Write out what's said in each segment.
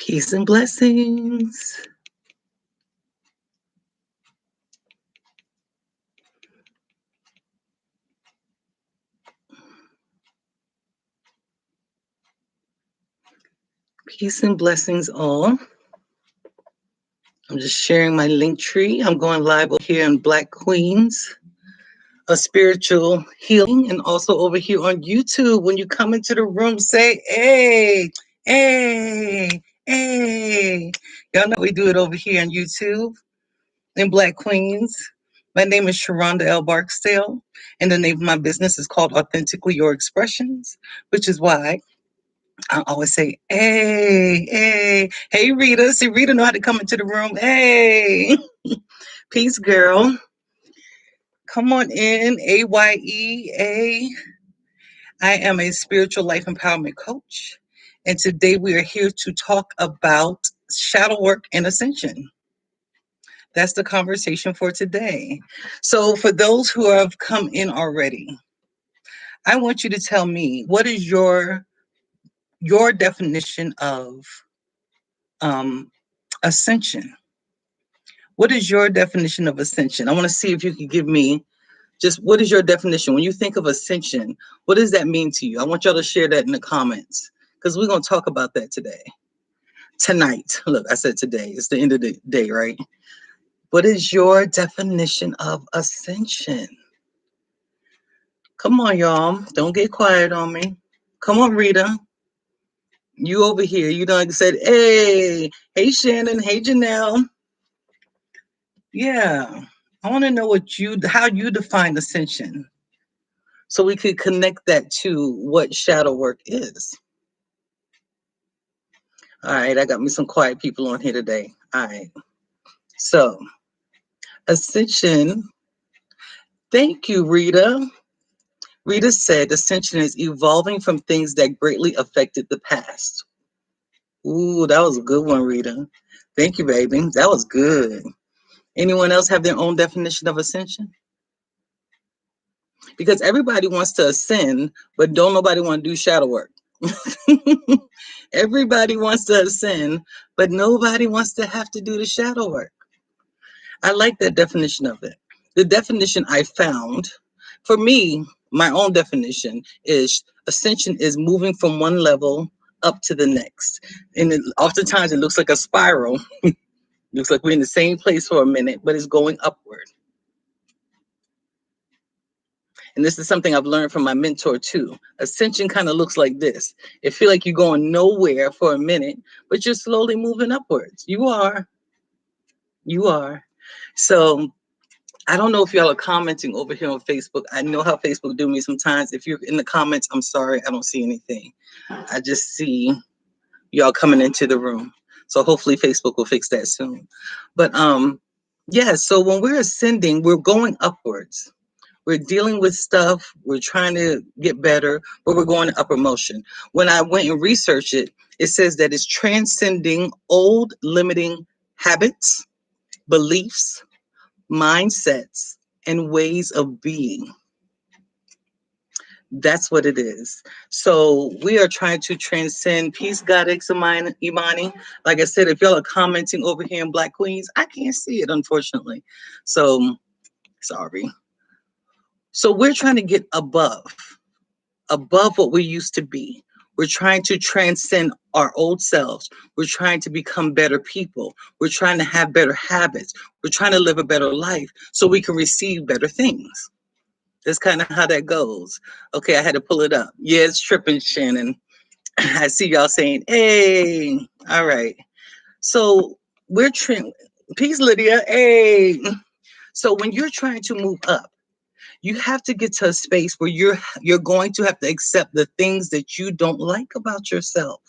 Peace and blessings. Peace and blessings all. I'm just sharing my link tree. I'm going live over here in Black Queens, a spiritual healing, and also over here on YouTube. When you come into the room, say, hey, hey, hey. Y'all know we do it over here on YouTube in Black Queens. My name is Sharonda L. Barksdale, and the name of my business is called Authentically Your Expressions, which is why I always say, hey, hey, hey, Rita. See, Rita know how to come into the room. Hey, peace, girl. Come on in, AYEA. I am a spiritual life empowerment coach. And today we are here to talk about shadow work and ascension. That's the conversation for today. So for those who have come in already, I want you to tell me, what is your definition of ascension? What is your definition of ascension? I want to see if you can give me just what is your definition? When you think of ascension, what does that mean to you? I want y'all to share that in the comments because we're going to talk about that today. Tonight. Look, I said today. It's the end of the day, right? What is your definition of ascension? Come on, y'all. Don't get quiet on me. Come on, Rita. You over here. You done said, hey, Shannon, hey, Janelle. Yeah. I want to know how you define ascension, so we could connect that to what shadow work is. All right, I got me some quiet people on here today. All right. So, ascension. Thank you, Rita. Rita said ascension is evolving from things that greatly affected the past. Ooh, that was a good one, Rita. Thank you, baby. That was good. Anyone else have their own definition of ascension? Because everybody wants to ascend, but don't nobody want to do shadow work. Everybody wants to ascend, but nobody wants to have to do the shadow work. I like that definition of it. The definition I found, for me, my own definition is ascension is moving from one level up to the next. And oftentimes it looks like a spiral. Looks like we're in the same place for a minute, but it's going upward. And this is something I've learned from my mentor too. Ascension kind of looks like this. It feels like you're going nowhere for a minute, but you're slowly moving upwards. You are. So I don't know if y'all are commenting over here on Facebook. I know how Facebook do me sometimes. If you're in the comments, I'm sorry, I don't see anything. I just see y'all coming into the room. So hopefully Facebook will fix that soon. But yeah, so when we're ascending, we're going upwards. We're dealing with stuff. We're trying to get better, but we're going to upper motion. When I went and researched it, it says that it's transcending old limiting habits, beliefs, mindsets, and ways of being. That's what it is. So we are trying to transcend. Peace, Goddess Imani. Like I said, if y'all are commenting over here in Black Queens, I can't see it, unfortunately. So, sorry. So we're trying to get above what we used to be. We're trying to transcend our old selves. We're trying to become better people. We're trying to have better habits. We're trying to live a better life so we can receive better things. That's kind of how that goes. Okay, I had to pull it up. Yeah, it's tripping, Shannon. I see y'all saying, hey, all right. So we're peace, Lydia. Hey. So when you're trying to move up, you have to get to a space where you're going to have to accept the things that you don't like about yourself.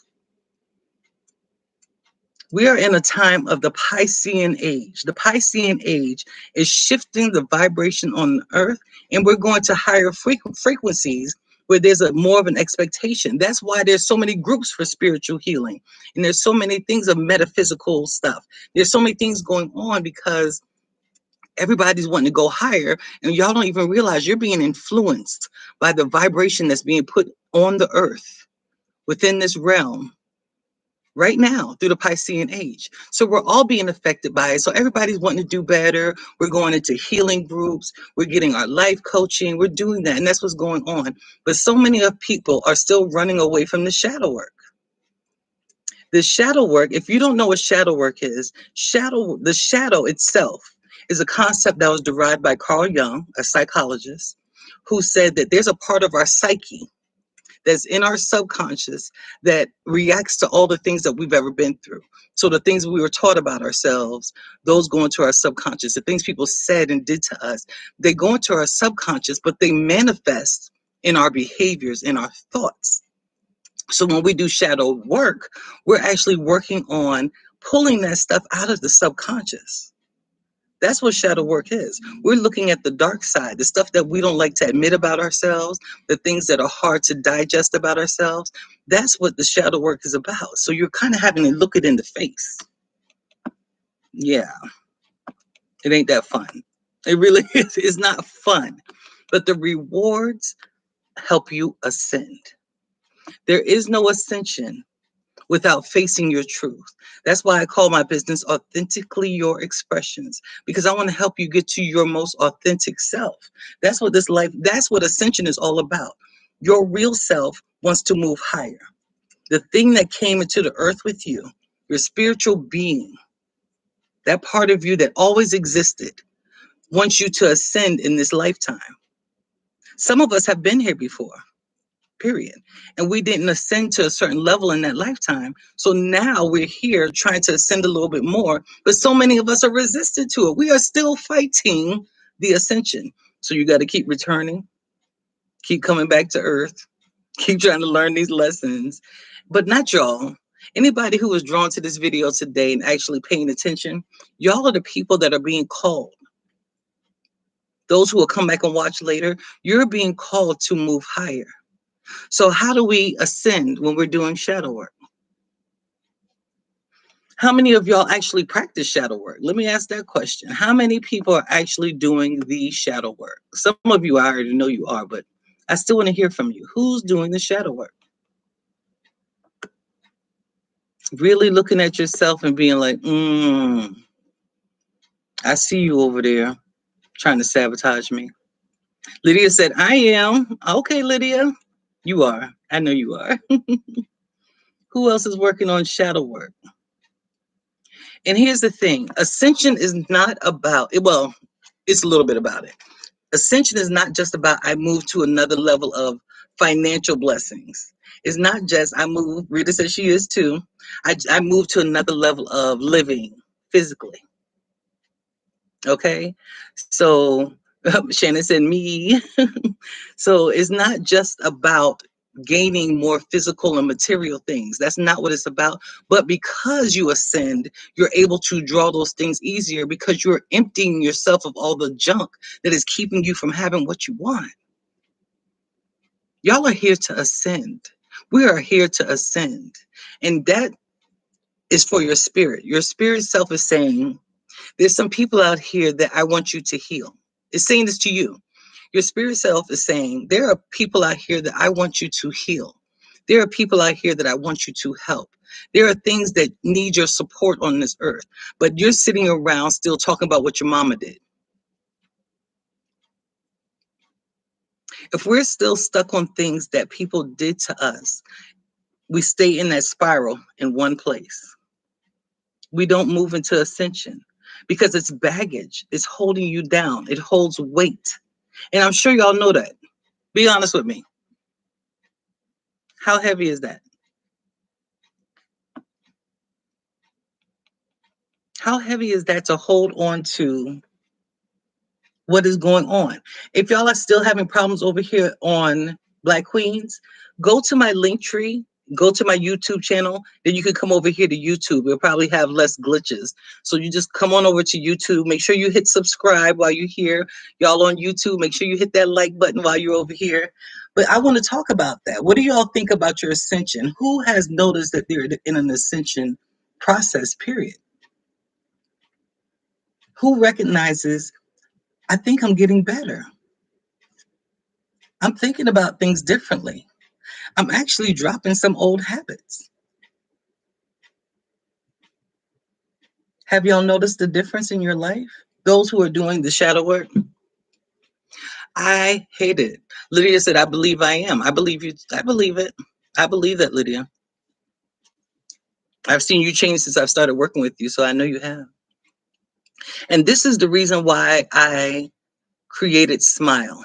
We are in a time of the Piscean age. The Piscean age is shifting the vibration on the earth, and we're going to higher frequencies where there's more of an expectation. That's why there's so many groups for spiritual healing, and there's so many things of metaphysical stuff. There's so many things going on because everybody's wanting to go higher, and y'all don't even realize you're being influenced by the vibration that's being put on the earth within this realm right now through the Piscean age. So we're all being affected by it. So everybody's wanting to do better. We're going into healing groups. We're getting our life coaching. We're doing that. And that's what's going on. But so many of people are still running away from the shadow work. The shadow work, if you don't know what shadow work is, the shadow itself is a concept that was derived by Carl Jung, a psychologist, who said that there's a part of our psyche that's in our subconscious that reacts to all the things that we've ever been through. So the things we were taught about ourselves, those go into our subconscious. The things people said and did to us, they go into our subconscious, but they manifest in our behaviors, in our thoughts. So when we do shadow work, we're actually working on pulling that stuff out of the subconscious. That's what shadow work is. We're looking at the dark side, the stuff that we don't like to admit about ourselves, the things that are hard to digest about ourselves. That's what the shadow work is about. So you're kind of having to look it in the face. Yeah, it ain't that fun. It really is. It's not fun. But the rewards help you ascend. There is no ascension without facing your truth. That's why I call my business Authentically Your Expressions, because I want to help you get to your most authentic self. That's what that's what Ascension is all about. Your real self wants to move higher. The thing that came into the earth with you, your spiritual being, that part of you that always existed, wants you to ascend in this lifetime. Some of us have been here before. Period. And we didn't ascend to a certain level in that lifetime. So now we're here trying to ascend a little bit more, but so many of us are resistant to it. We are still fighting the ascension. So you got to keep returning, keep coming back to earth, keep trying to learn these lessons. But not y'all. Anybody who was drawn to this video today and actually paying attention, y'all are the people that are being called. Those who will come back and watch later, you're being called to move higher. So how do we ascend when we're doing shadow work? How many of y'all actually practice shadow work? Let me ask that question. How many people are actually doing the shadow work? Some of you, I already know you are, but I still want to hear from you. Who's doing the shadow work? Really looking at yourself and being like, I see you over there trying to sabotage me. Lydia said, I am. Okay, Lydia, you are. I know you are. Who else is working on shadow work? And here's the thing, ascension is not about, well, it's a little bit about it. Ascension is not just about I move to another level of financial blessings. It's not just I move, Rita says she is too, I move to another level of living physically. Okay? So Shannon said me. So it's not just about gaining more physical and material things. That's not what it's about. But because you ascend, you're able to draw those things easier because you're emptying yourself of all the junk that is keeping you from having what you want. Y'all are here to ascend. We are here to ascend. And that is for your spirit. Your spirit self is saying, there's some people out here that I want you to heal. It's saying this to you. Your spirit self is saying, there are people out here that I want you to heal. There are people out here that I want you to help. There are things that need your support on this earth, but you're sitting around still talking about what your mama did. If we're still stuck on things that people did to us, we stay in that spiral in one place. We don't move into ascension because it's baggage. It's holding you down. It holds weight. And I'm sure y'all know that. Be honest with me. How heavy is that? How heavy is that to hold on to what is going on? If y'all are still having problems over here on Black Queens, go to my link tree, go to my YouTube channel, then you can come over here to YouTube. We'll probably have less glitches. So you just come on over to YouTube. Make sure you hit subscribe while you're here. Y'all on YouTube, make sure you hit that like button while you're over here. But I want to talk about that. What do y'all think about your ascension? Who has noticed that they're in an ascension process, period? Who recognizes, I think I'm getting better. I'm thinking about things differently. I'm actually dropping some old habits. Have y'all noticed the difference in your life? Those who are doing the shadow work, I hate it. Lydia said, I believe I am. I believe you. I believe it. I believe that, Lydia. I've seen you change since I've started working with you, so I know you have. And this is the reason why I created Smile.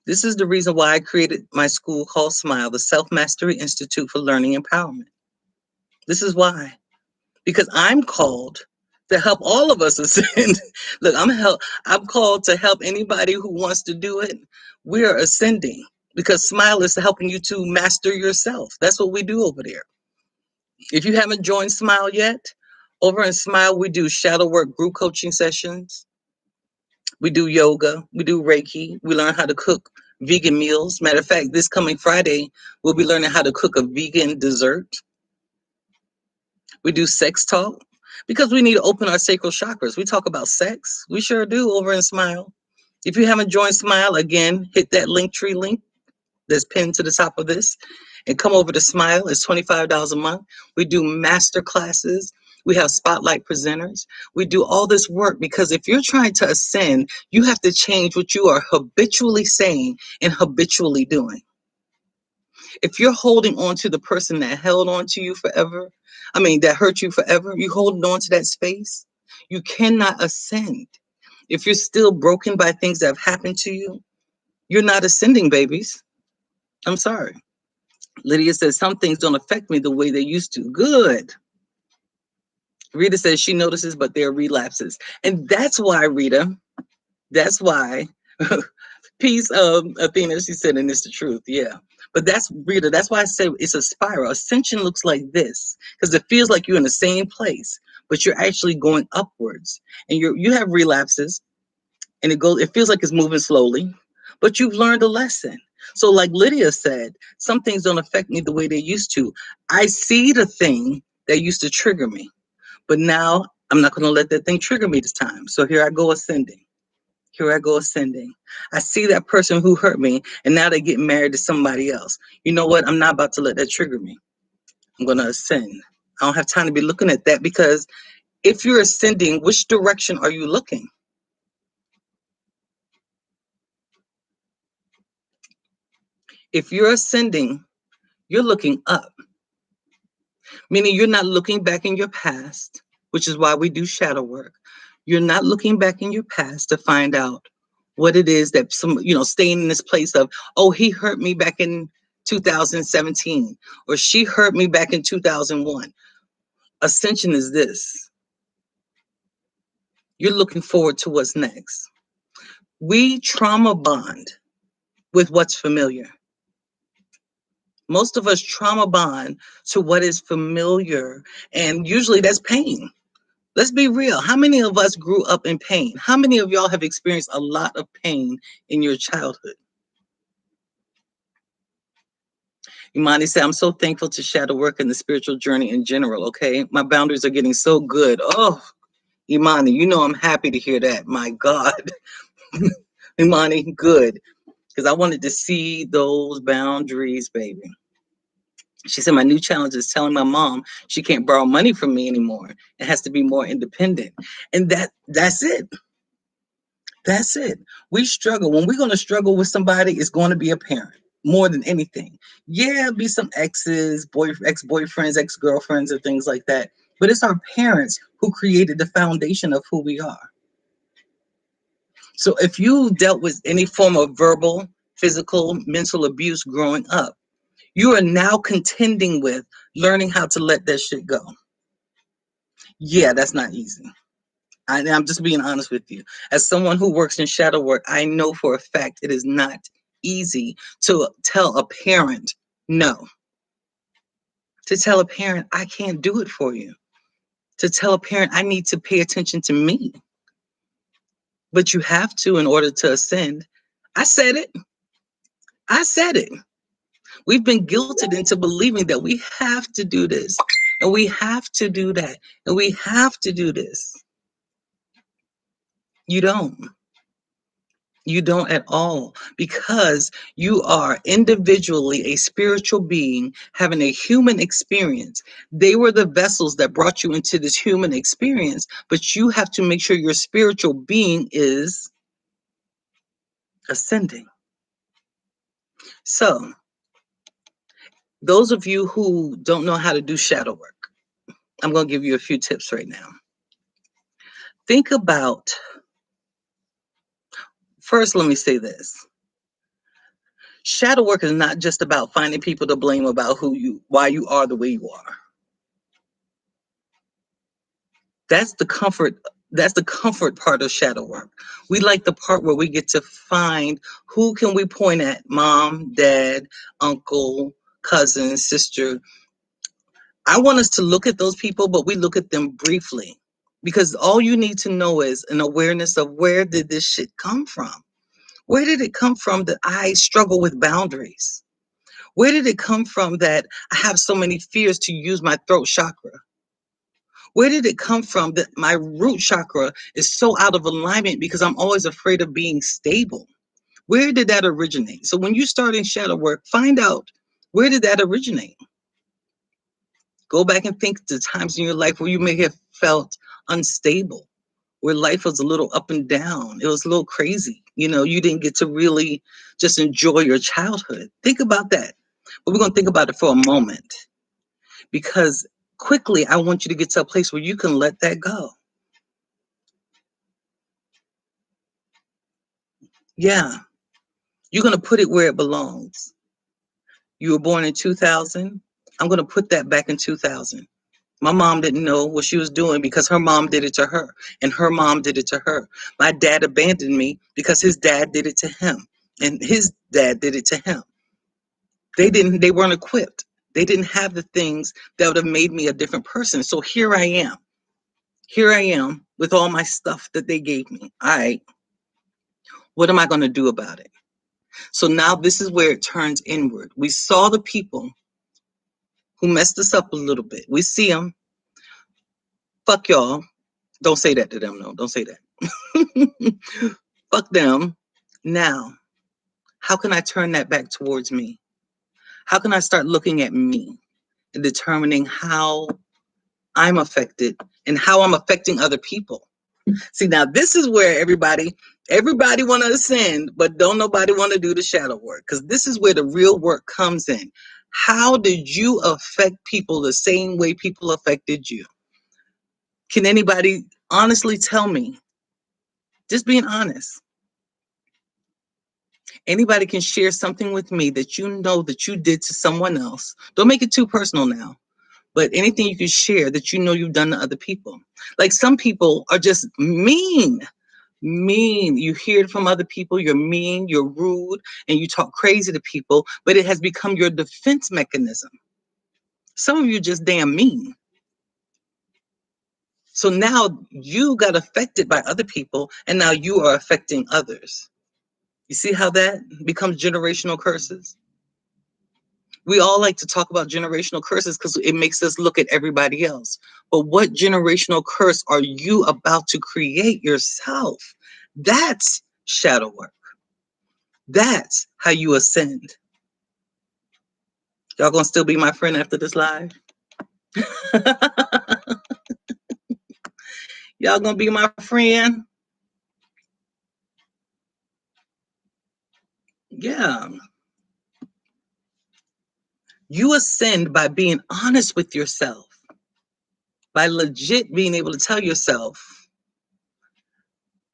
This is the reason why I created my school called Smile, the Self Mastery Institute for Learning Empowerment. This is why. Because I'm called to help all of us ascend. Look, I'm called to help anybody who wants to do it. We are ascending because Smile is helping you to master yourself. That's what we do over there. If you haven't joined Smile yet, over in Smile, we do shadow work group coaching sessions. We do yoga. We do Reiki. We learn how to cook vegan meals. Matter of fact, this coming Friday, we'll be learning how to cook a vegan dessert. We do sex talk because we need to open our sacral chakras. We talk about sex. We sure do over in Smile. If you haven't joined Smile, again, hit that Linktree link that's pinned to the top of this and come over to Smile. It's $25 a month. We do master classes. We have spotlight presenters. We do all this work because if you're trying to ascend, you have to change what you are habitually saying and habitually doing. If you're holding on to the person that held on to you forever, that hurt you forever, you holding on to that space, you cannot ascend. If you're still broken by things that have happened to you, you're not ascending, babies. I'm sorry. Lydia says, some things don't affect me the way they used to. Good. Rita says she notices, but there are relapses. And that's why, Rita, that's why, peace, Athena, she said, and it's the truth. Yeah. But that's, Rita, that's why I say it's a spiral. Ascension looks like this because it feels like you're in the same place, but you're actually going upwards. And you have relapses and it feels like it's moving slowly, but you've learned a lesson. So like Lydia said, some things don't affect me the way they used to. I see the thing that used to trigger me, but now I'm not going to let that thing trigger me this time. So here I go ascending. Here I go ascending. I see that person who hurt me, and now they get married to somebody else. You know what? I'm not about to let that trigger me. I'm going to ascend. I don't have time to be looking at that because if you're ascending, which direction are you looking? If you're ascending, you're looking up, meaning you're not looking back in your past, which is why we do shadow work. You're not looking back in your past to find out what it is that staying in this place of, oh, he hurt me back in 2017, or she hurt me back in 2001. Ascension is this. You're looking forward to what's next. We trauma bond with what's familiar. Most of us trauma bond to what is familiar, and usually that's pain. Let's be real. How many of us grew up in pain? How many of y'all have experienced a lot of pain in your childhood? Imani said, I'm so thankful to shadow work and the spiritual journey in general, okay? My boundaries are getting so good. Oh, Imani, you know I'm happy to hear that. My God. Imani, good. Because I wanted to see those boundaries, baby. She said, my new challenge is telling my mom she can't borrow money from me anymore. It has to be more independent. And that's it. That's it. We struggle. When we're going to struggle with somebody, it's going to be a parent more than anything. Yeah, be some exes, ex-boyfriends, ex-girlfriends, and things like that. But it's our parents who created the foundation of who we are. So if you dealt with any form of verbal, physical, mental abuse growing up, you are now contending with learning how to let that shit go. Yeah, that's not easy. I'm just being honest with you. As someone who works in shadow work, I know for a fact it is not easy to tell a parent no. To tell a parent, I can't do it for you. To tell a parent, I need to pay attention to me. But you have to in order to ascend. I said it. I said it. We've been guilted into believing that we have to do this, and we have to do that, and we have to do this. You don't. You don't at all, because you are individually a spiritual being having a human experience. They were the vessels that brought you into this human experience, but you have to make sure your spiritual being is ascending. So, those of you who don't know how to do shadow work, I'm going to give you a few tips right now. Think about, first, let me say this. Shadow work is not just about finding people to blame about why you are the way you are. That's the comfort part of shadow work. We like the part where we get to find who can we point at, mom, dad, uncle, cousin, sister. I want us to look at those people, but we look at them briefly, because all you need to know is an awareness of, where did this shit come from? Where did it come from that I struggle with boundaries? Where did it come from that I have so many fears to use my throat chakra? Where did it come from that my root chakra is so out of alignment because I'm always afraid of being stable? Where did that originate? So when you start in shadow work, find out, where did that originate? Go back and think the times in your life where you may have felt unstable, where life was a little up and down. It was a little crazy. You didn't get to really just enjoy your childhood. Think about that. But we're going to think about it for a moment, because quickly, I want you to get to a place where you can let that go. Yeah, you're going to put it where it belongs. You were born in 2000. I'm going to put that back in 2000. My mom didn't know what she was doing because her mom did it to her, and her mom did it to her. My dad abandoned me because his dad did it to him, and his dad did it to him. They weren't equipped. They didn't have the things that would have made me a different person. So here I am. Here I am with all my stuff that they gave me. All right. What am I going to do about it? So now this is where it turns inward. We saw the people who messed us up a little bit. We see them. Fuck y'all. Don't say that to them. No, don't say that. Fuck them. Now, how can I turn that back towards me? How can I start looking at me and determining how I'm affected and how I'm affecting other people? See, now this is where everybody want to ascend, but don't nobody want to do the shadow work, because this is where the real work comes in. How did you affect people the same way people affected you? Can anybody honestly tell me? Just being honest. Anybody can share something with me that you know that you did to someone else. Don't make it too personal now, but anything you can share that you know you've done to other people. Like, some people are just mean. You hear it from other people. You're mean, you're rude, and you talk crazy to people, but it has become your defense mechanism. Some of you just damn mean. So now you got affected by other people, and now you are affecting others. You see how that becomes generational curses? We all like to talk about generational curses because it makes us look at everybody else. But what generational curse are you about to create yourself? That's shadow work. That's how you ascend. Y'all gonna still be my friend after this live? Y'all gonna be my friend? Yeah. You ascend by being honest with yourself, by legit being able to tell yourself,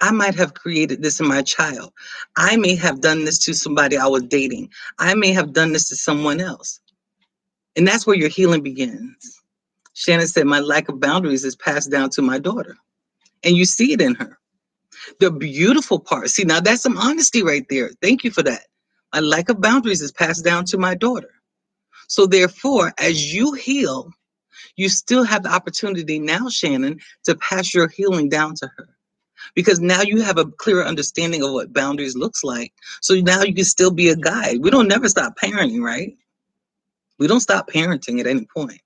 I might have created this in my child. I may have done this to somebody I was dating. I may have done this to someone else. And that's where your healing begins. Shannon said, my lack of boundaries is passed down to my daughter. And you see it in her. The beautiful part. See, now that's some honesty right there. Thank you for that. My lack of boundaries is passed down to my daughter. So therefore, as you heal, you still have the opportunity now, Shannon, to pass your healing down to her. Because now you have a clearer understanding of what boundaries looks like. So now you can still be a guide. We don't never stop parenting, right? We don't stop parenting at any point.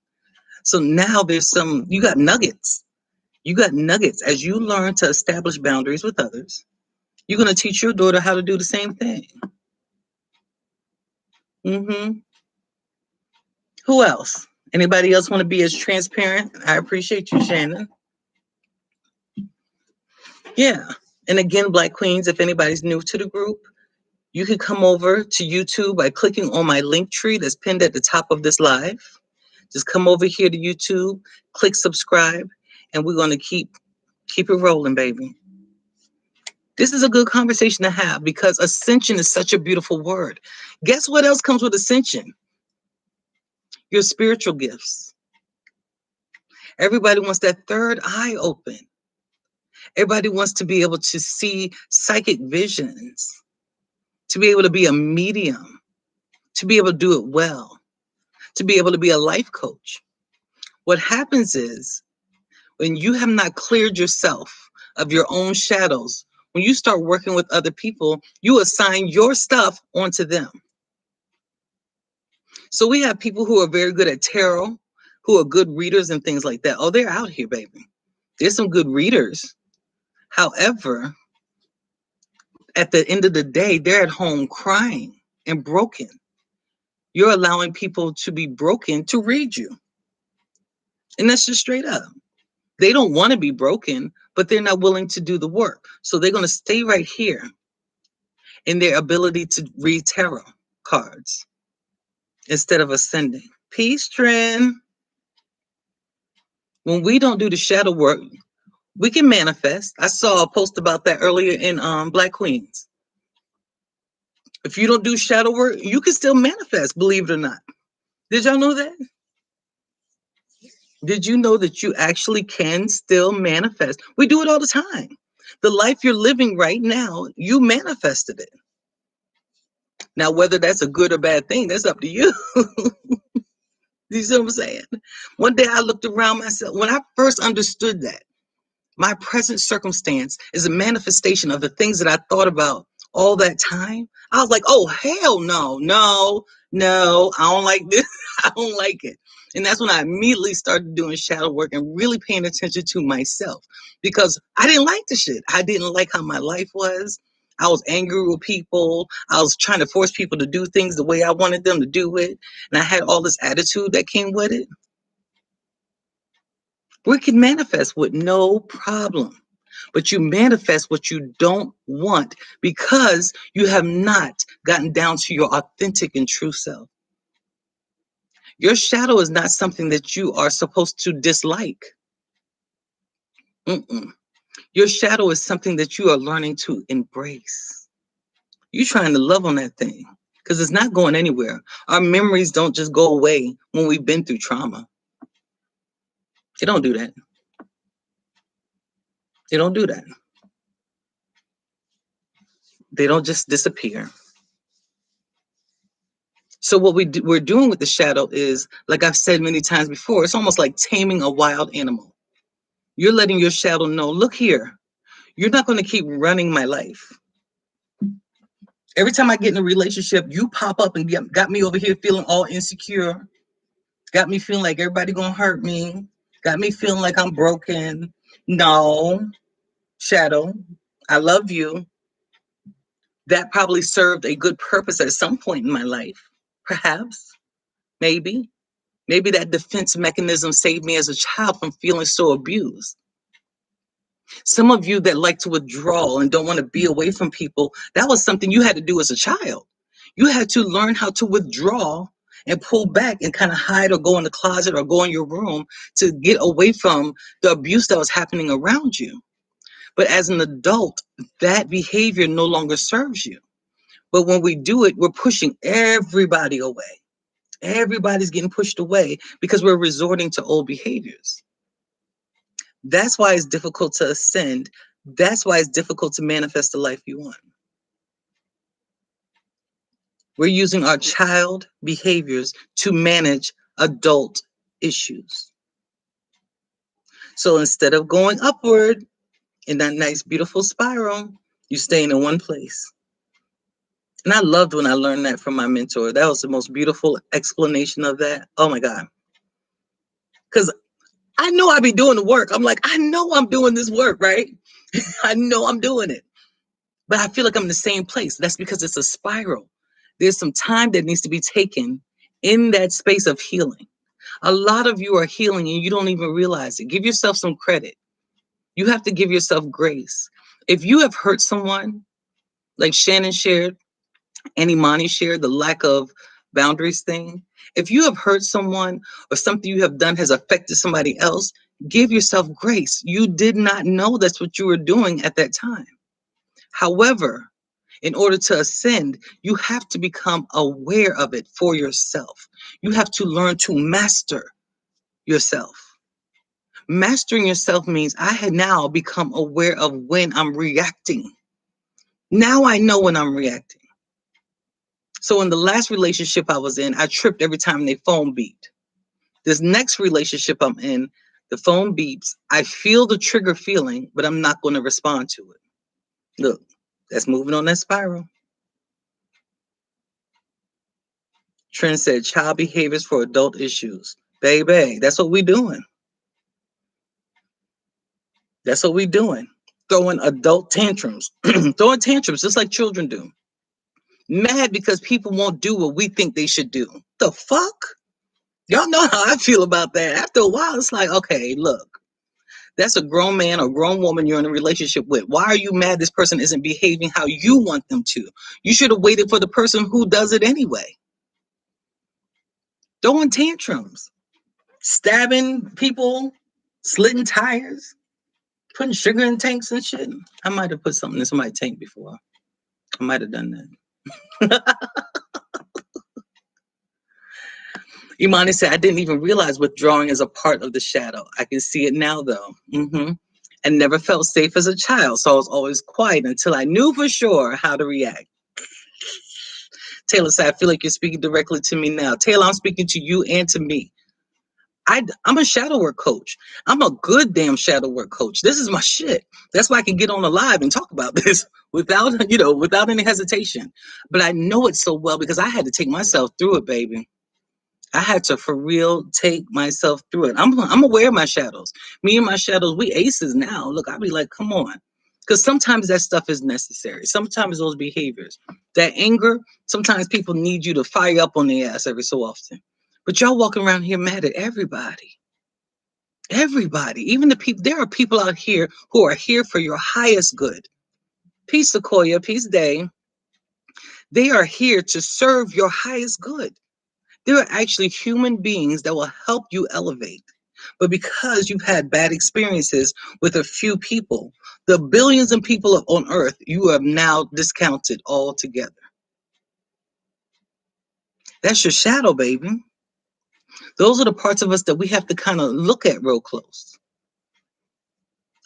So now you got nuggets. You got nuggets as you learn to establish boundaries with others. You're going to teach your daughter how to do the same thing. Who else? Anybody else want to be as transparent? I appreciate you, Shannon. Yeah. And again, Black Queens, if anybody's new to the group, you can come over to YouTube by clicking on my link tree that's pinned at the top of this live. Just come over here to YouTube, click subscribe, and we're going to keep it rolling, baby. This is a good conversation to have because ascension is such a beautiful word. Guess what else comes with ascension? Your spiritual gifts. Everybody wants that third eye open. Everybody wants to be able to see psychic visions, to be able to be a medium, to be able to do it well, to be able to be a life coach. What happens is when you have not cleared yourself of your own shadows, when you start working with other people, you assign your stuff onto them. So we have people who are very good at tarot, who are good readers and things like that. Oh, they're out here, baby. There's some good readers. However, at the end of the day, they're at home crying and broken. You're allowing people to be broken to read you. And that's just straight up. They don't want to be broken, but they're not willing to do the work. So they're going to stay right here in their ability to read tarot cards instead of ascending. Peace, Trend. When we don't do the shadow work, we can manifest. I saw a post about that earlier in Black Queens. If you don't do shadow work, you can still manifest, believe it or not. Did y'all know that? Did you know that you actually can still manifest? We do it all the time. The life you're living right now, you manifested it. Now, whether that's a good or bad thing, that's up to you. You see what I'm saying? One day I looked around myself. When I first understood that my present circumstance is a manifestation of the things that I thought about all that time, I was like, oh, hell no, I don't like this. I don't like it. And that's when I immediately started doing shadow work and really paying attention to myself because I didn't like the shit. I didn't like how my life was. I was angry with people. I was trying to force people to do things the way I wanted them to do it. And I had all this attitude that came with it. We can manifest with no problem. But you manifest what you don't want because you have not gotten down to your authentic and true self. Your shadow is not something that you are supposed to dislike. Your shadow is something that you are learning to embrace. You're trying to love on that thing because it's not going anywhere. Our memories don't just go away when we've been through trauma. They don't do that. They don't do that. They don't just disappear. So what we're doing with the shadow is, like I've said many times before, it's almost like taming a wild animal. You're letting your shadow know, look here, you're not going to keep running my life. Every time I get in a relationship, you pop up and got me over here feeling all insecure, got me feeling like everybody going to hurt me, got me feeling like I'm broken. No, shadow, I love you. That probably served a good purpose at some point in my life. Perhaps, maybe. Maybe that defense mechanism saved me as a child from feeling so abused. Some of you that like to withdraw and don't want to be away from people, that was something you had to do as a child. You had to learn how to withdraw and pull back and kind of hide or go in the closet or go in your room to get away from the abuse that was happening around you. But as an adult, that behavior no longer serves you. But when we do it, we're pushing everybody away. Everybody's getting pushed away because we're resorting to old behaviors. That's why it's difficult to ascend. That's why it's difficult to manifest the life you want. We're using our child behaviors to manage adult issues. So instead of going upward in that nice, beautiful spiral, you're staying in one place. And I loved when I learned that from my mentor. That was the most beautiful explanation of that. Oh my God. Because I know I be doing the work. I'm like, I know I'm doing this work, right? I know I'm doing it. but I feel like I'm in the same place. That's because it's a spiral. There's some time that needs to be taken in that space of healing. A lot of you are healing and you don't even realize it. Give yourself some credit. You have to give yourself grace. If you have hurt someone, like Shannon shared, and Imani shared, the lack of boundaries thing. If you have hurt someone or something you have done has affected somebody else, give yourself grace. You did not know that's what you were doing at that time. However, in order to ascend, you have to become aware of it for yourself. You have to learn to master yourself. Mastering yourself means I had now become aware of when I'm reacting. Now I know when I'm reacting. So in the last relationship I was in, I tripped every time they phone beeped. This next relationship I'm in, the phone beeps. I feel the trigger feeling, but I'm not going to respond to it. Look, that's moving on that spiral. Trent said, child behaviors for adult issues. Baby, that's what we doing. That's what we doing. Throwing adult tantrums. Throwing tantrums just like children do. Mad because people won't do what we think they should do. The fuck? Y'all know how I feel about that. After a while, it's like, okay, look, that's a grown man or grown woman you're in a relationship with. Why are you mad this person isn't behaving how you want them to? You should have waited for the person who does it anyway. Throwing tantrums, stabbing people, slitting tires, putting sugar in tanks and shit. I might have put something in somebody's tank before. I might have done that. Imani said, I didn't even realize withdrawing is a part of the shadow. I can see it now, though. And never felt safe as a child, so I was always quiet until I knew for sure how to react. Taylor said, I feel like you're speaking directly to me now. Taylor, I'm speaking to you and to me. I'm a shadow work coach. I'm a good damn shadow work coach. This is my shit. That's why I can get on a live and talk about this without any hesitation. But I know it so well because I had to take myself through it, baby. I had to for real take myself through it. I'm aware of my shadows. Me and my shadows, we aces now. Look, I'll be like, come on. Because sometimes that stuff is necessary. Sometimes those behaviors, that anger, sometimes people need you to fire up on their ass every so often. But y'all walking around here mad at everybody. Everybody. Even the people, there are people out here who are here for your highest good. Peace, Sequoia. Peace, Day. They are here to serve your highest good. There are actually human beings that will help you elevate. But because you've had bad experiences with a few people, the billions of people on earth, you have now discounted altogether. That's your shadow, baby. Those are the parts of us that we have to kind of look at real close.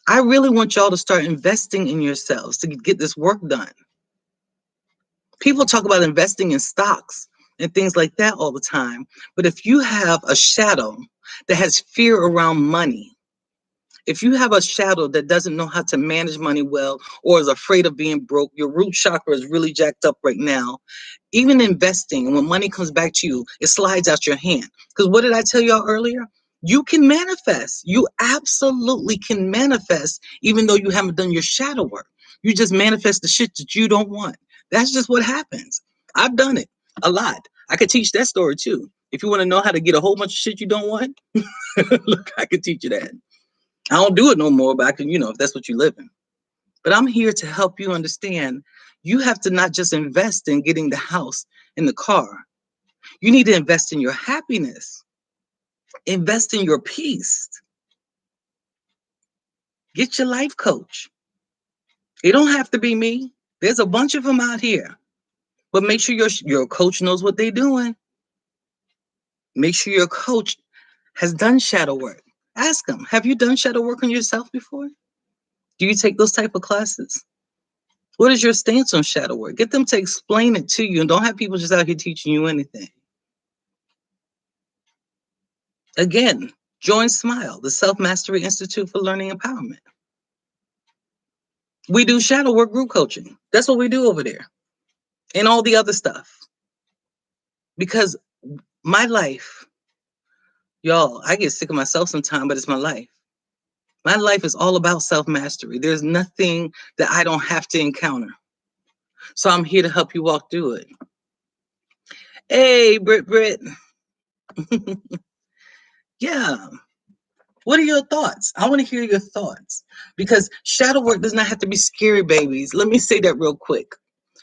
I really want y'all to start investing in yourselves to get this work done. People talk about investing in stocks and things like that all the time. But if you have a shadow that has fear around money, if you have a shadow that doesn't know how to manage money well or is afraid of being broke, your root chakra is really jacked up right now. Even investing, when money comes back to you, it slides out your hand. Because what did I tell y'all earlier? You can manifest. You absolutely can manifest even though you haven't done your shadow work. You just manifest the shit that you don't want. That's just what happens. I've done it a lot. I could teach that story too. If you want to know how to get a whole bunch of shit you don't want, look, I could teach you that. I don't do it no more, but I can, if that's what you live in. But I'm here to help you understand you have to not just invest in getting the house and the car. You need to invest in your happiness. Invest in your peace. Get your life coach. It don't have to be me. There's a bunch of them out here. But make sure your coach knows what they're doing. Make sure your coach has done shadow work. Ask them, have you done shadow work on yourself before? Do you take those type of classes? What is your stance on shadow work? Get them to explain it to you and don't have people just out here teaching you anything. Again, join SMILE, the Self-Mastery Institute for Learning Empowerment. We do shadow work group coaching. That's what we do over there. And all the other stuff. Because my life, y'all, I get sick of myself sometimes, but it's my life. My life is all about self-mastery. There's nothing that I don't have to encounter. So I'm here to help you walk through it. Hey, Britt. Yeah. What are your thoughts? I want to hear your thoughts, because shadow work does not have to be scary, babies. Let me say that real quick.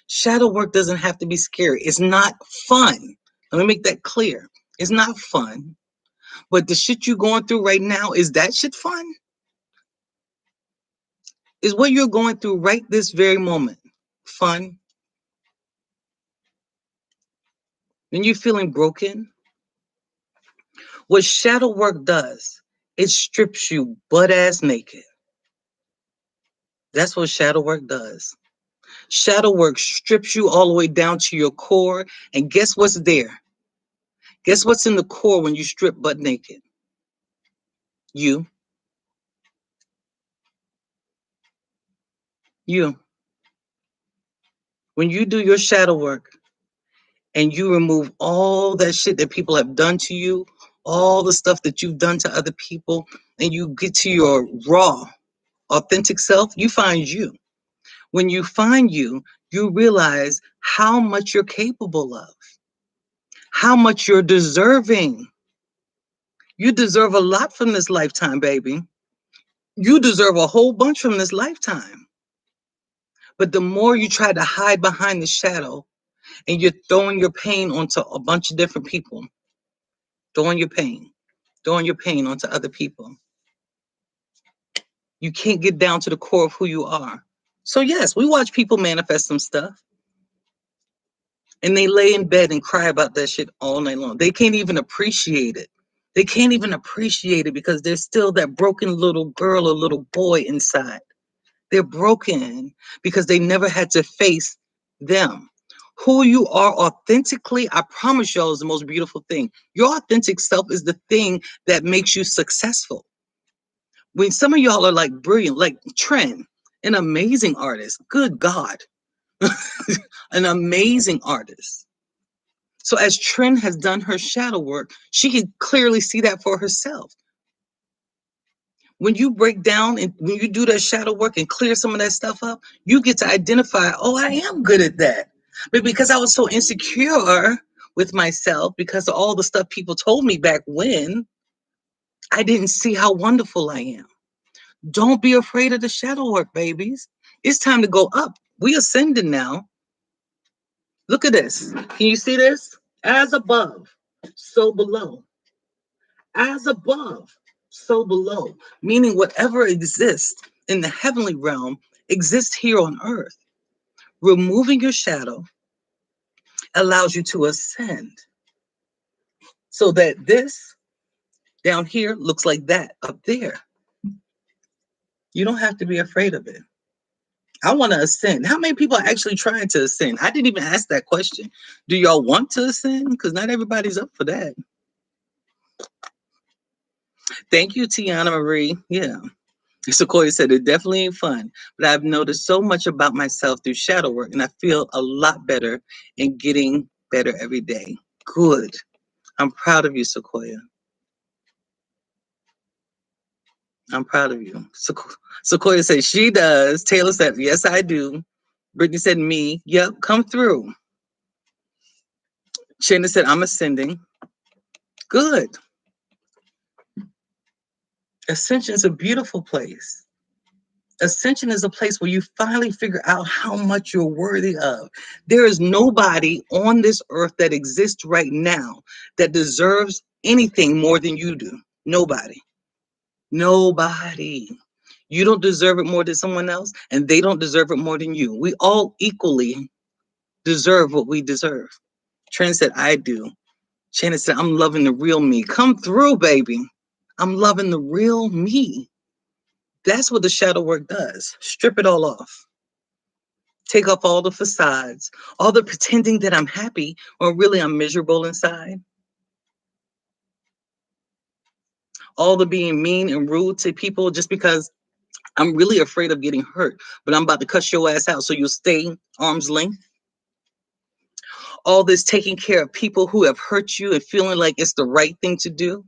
Shadow work doesn't have to be scary. It's not fun. Let me make that clear. It's not fun. But the shit you're going through right now, is that shit fun? Is what you're going through right this very moment fun? When you're feeling broken, what shadow work does, it strips you butt ass naked. That's what shadow work does. Shadow work strips you all the way down to your core. And guess what's there? Guess what's in the core when you strip butt naked? You. You. When you do your shadow work and you remove all that shit that people have done to you, all the stuff that you've done to other people, and you get to your raw, authentic self, you find you. When you find you, you realize how much you're capable of, how much you're deserving. You deserve a lot from this lifetime, baby. You deserve a whole bunch from this lifetime. But the more you try to hide behind the shadow and you're throwing your pain onto a bunch of different people, throwing your pain onto other people, you can't get down to the core of who you are. So yes, we watch people manifest some stuff and they lay in bed and cry about that shit all night long. They can't even appreciate it. They can't even appreciate it because there's still that broken little girl or little boy inside. They're broken because they never had to face them. Who you are authentically, I promise y'all, is the most beautiful thing. Your authentic self is the thing that makes you successful. When some of y'all are like brilliant, like Trend, an amazing artist, good God, an amazing artist. So as Trend has done her shadow work, she can clearly see that for herself. When you break down and when you do that shadow work and clear some of that stuff up, you get to identify, oh, I am good at that. But because I was so insecure with myself, because of all the stuff people told me back when, I didn't see how wonderful I am. Don't be afraid of the shadow work, babies. It's time to go up. We ascending now. Look at this. Can you see this? As above, so below. As above, so below. Meaning whatever exists in the heavenly realm exists here on earth. Removing your shadow allows you to ascend so that this down here looks like that up there. You don't have to be afraid of it. I want to ascend. How many people are actually trying to ascend? I didn't even ask that question. Do y'all want to ascend? Because not everybody's up for that. Thank you, Tiana Marie. Yeah. Sequoia said it definitely ain't fun, but I've noticed so much about myself through shadow work, and I feel a lot better and getting better every day. Good. I'm proud of you, Sequoia. I'm proud of you. Sequoia said she does. Taylor said, yes, I do. Brittany said, me. Yep, come through. Shannon said, I'm ascending. Good. Ascension is a beautiful place. Ascension is a place where you finally figure out how much you're worthy of. There is nobody on this earth that exists right now that deserves anything more than you do. Nobody. Nobody. You don't deserve it more than someone else, and they don't deserve it more than you. We all equally deserve what we deserve. Trent said, I do. Shannon said, I'm loving the real me. Come through, baby. I'm loving the real me. That's what the shadow work does. Strip it all off. Take off all the facades, all the pretending that I'm happy or really I'm miserable inside. All the being mean and rude to people just because I'm really afraid of getting hurt, but I'm about to cuss your ass out so you'll stay arm's length. All this taking care of people who have hurt you and feeling like it's the right thing to do.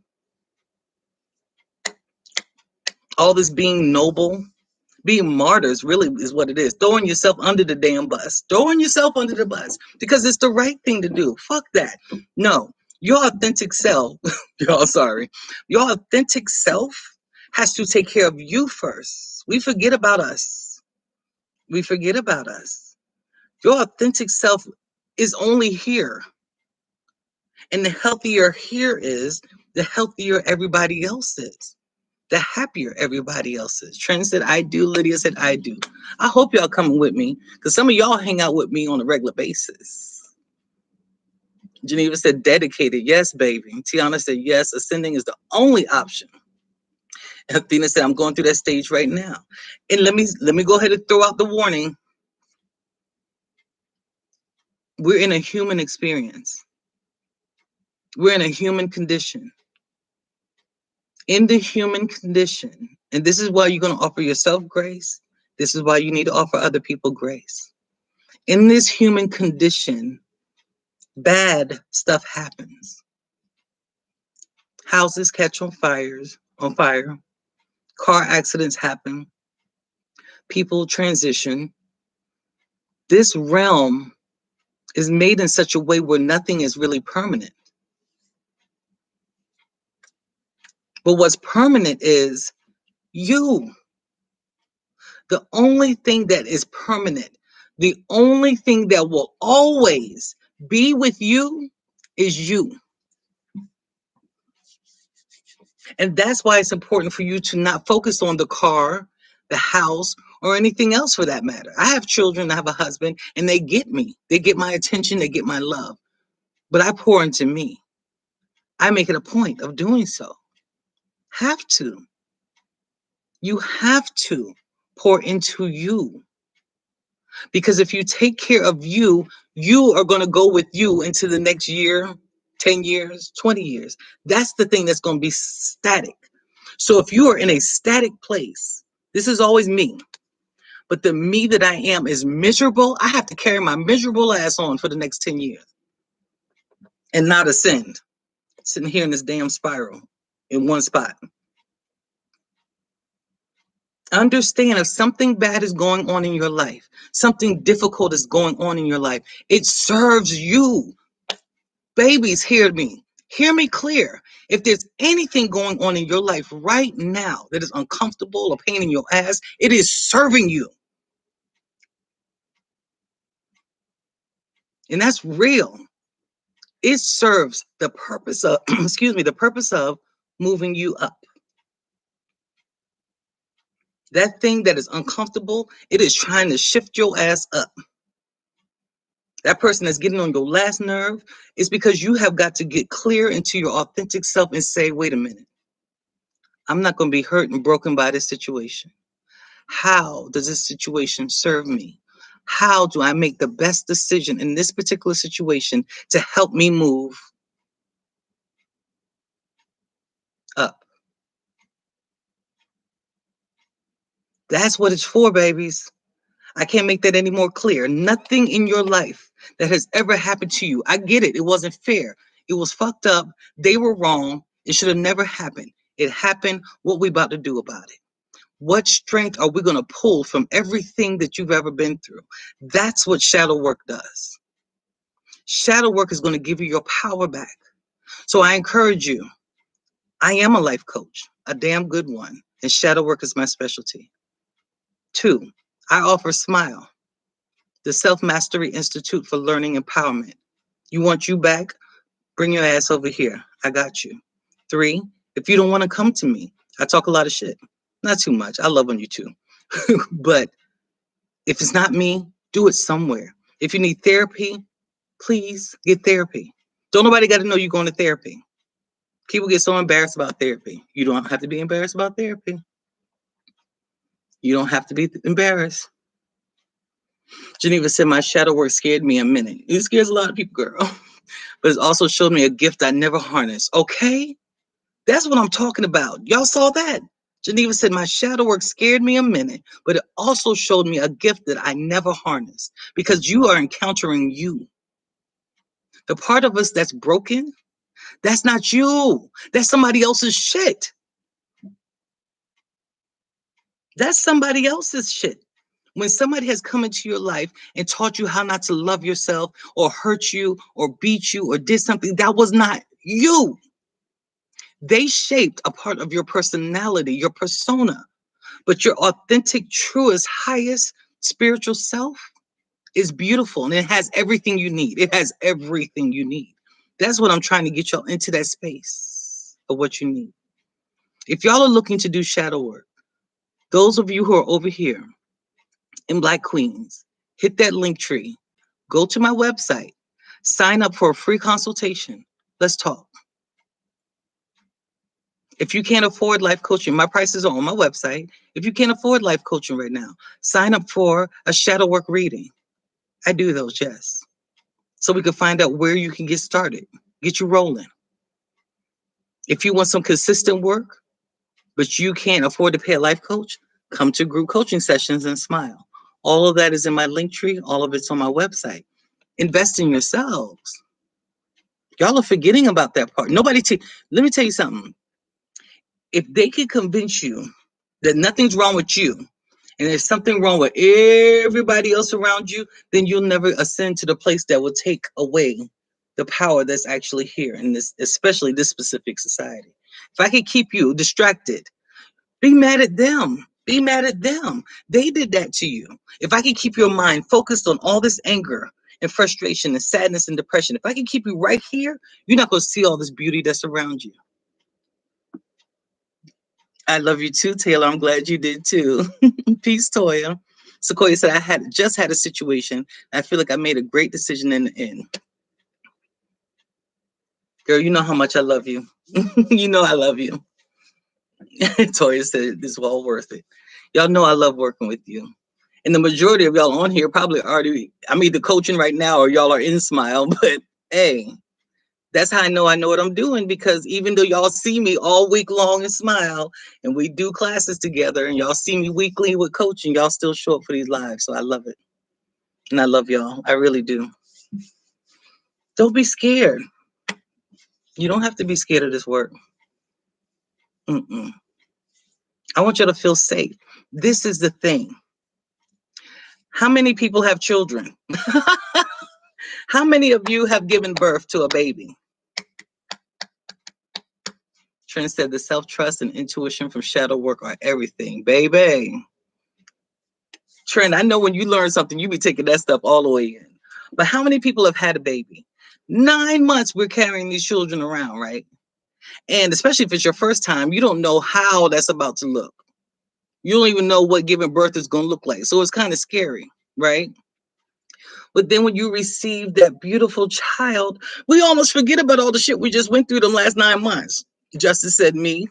All this being noble Being martyrs really is what it is. Throwing yourself under the damn bus. Throwing yourself under the bus because it's the right thing to do. Fuck that. No, your authentic self, y'all sorry, your authentic self has to take care of you first. We forget about us. We forget about us. Your authentic self is only here. And the healthier here is, the healthier everybody else is. The happier everybody else is. Trent said, I do. Lydia said, I do. I hope y'all coming with me because some of y'all hang out with me on a regular basis. Geneva said, dedicated. Yes, baby. Tiana said, yes, ascending is the only option. And Athena said, I'm going through that stage right now. And let me go ahead and throw out the warning. We're in a human experience. We're in a human condition. In the human condition, and this is why you're going to offer yourself grace. This is why you need to offer other people grace. In this human condition, bad stuff happens. Houses catch on fire. Car accidents happen. People transition. This realm is made in such a way where nothing is really permanent. But what's permanent is you. The only thing that is permanent, the only thing that will always be with you is you. And that's why it's important for you to not focus on the car, the house, or anything else for that matter. I have children, I have a husband, and they get me. They get my attention, they get my love. But I pour into me. I make it a point of doing so. Have to. You have to pour into you. Because if you take care of you, you are going to go with you into the next year, 10 years, 20 years. That's the thing that's going to be static. So if you are in a static place, this is always me. But the me that I am is miserable. I have to carry my miserable ass on for the next 10 years and not ascend. Sitting here in this damn spiral in one spot. Understand if something bad is going on in your life, something difficult is going on in your life, it serves you. Babies, hear me. Hear me clear. If there's anything going on in your life right now that is uncomfortable or pain in your ass, it is serving you. And that's real. It serves the purpose of, the purpose of moving you up. That thing that is uncomfortable, it is trying to shift your ass up. That person that's getting on your last nerve is because you have got to get clear into your authentic self and say, wait a minute, I'm not going to be hurt and broken by this situation. How does this situation serve me? How do I make the best decision in this particular situation to help me move up? That's what it's for, babies. I can't make that any more clear. Nothing in your life that has ever happened to you. I get it. It wasn't fair. It was fucked up. They were wrong. It should have never happened. It happened. What we about to do about it? What strength are we going to pull from everything that you've ever been through? That's what shadow work does. Shadow work is going to give you your power back. So I encourage you. I am a life coach, a damn good one, and shadow work is my specialty. 2, I offer Smile, the Self-Mastery Institute for Learning Empowerment. You want you back? Bring your ass over here. I got you. 3, if you don't want to come to me, I talk a lot of shit. Not too much. I love on you too. But if it's not me, do it somewhere. If you need therapy, please get therapy. Don't nobody got to know you're going to therapy. People get so embarrassed about therapy. You don't have to be embarrassed about therapy. You don't have to be embarrassed. Geneva said, my shadow work scared me a minute. It scares a lot of people, girl. But it also showed me a gift I never harnessed. Okay? That's what I'm talking about. Y'all saw that? Geneva said, my shadow work scared me a minute, but it also showed me a gift that I never harnessed because you are encountering you. The part of us that's broken, that's not you. That's somebody else's shit. That's somebody else's shit. When somebody has come into your life and taught you how not to love yourself or hurt you or beat you or did something, that was not you. They shaped a part of your personality, your persona, but your authentic, truest, highest spiritual self is beautiful and it has everything you need. It has everything you need. That's what I'm trying to get y'all into, that space of what you need. If y'all are looking to do shadow work, those of you who are over here in Black Queens, hit that link tree, go to my website, sign up for a free consultation. Let's talk. If you can't afford life coaching, my prices are on my website. If you can't afford life coaching right now, sign up for a shadow work reading. I do those, yes. So we can find out where you can get started, get you rolling. If you want some consistent work, but you can't afford to pay a life coach, come to group coaching sessions and smile. All of that is in my link tree. All of it's on my website. Invest in yourselves. Y'all are forgetting about that part. Let me tell you something. If they can convince you that nothing's wrong with you, and there's something wrong with everybody else around you, then you'll never ascend to the place that will take away the power that's actually here in this, especially this specific society. If I could keep you distracted, be mad at them. Be mad at them. They did that to you. If I could keep your mind focused on all this anger and frustration and sadness and depression, if I can keep you right here, you're not going to see all this beauty that's around you. I love you too, Taylor. I'm glad you did too. Peace, Toya. Sequoia said, I had just had a situation. I feel like I made a great decision in the end. Girl, you know how much I love you. You know I love you. Toya said, it's well worth it. Y'all know I love working with you. And the majority of y'all on here probably already, I'm either coaching right now or y'all are in Smile. But hey, that's how I know what I'm doing, because even though y'all see me all week long in Smile and we do classes together and y'all see me weekly with coaching, y'all still show up for these lives. So I love it. And I love y'all. I really do. Don't be scared. You don't have to be scared of this work. Mm-mm. I want you to feel safe. This is the thing. How many people have children? How many of you have given birth to a baby? Trent said the self-trust and intuition from shadow work are everything, baby. Trent, I know when you learn something, you be taking that stuff all the way in. But how many people have had a baby? 9 months we're carrying these children around, right? And especially if it's your first time, you don't know how that's about to look. You don't even know what giving birth is going to look like. So it's kind of scary, right? But then when you receive that beautiful child, we almost forget about all the shit we just went through them last 9 months. Justice said me.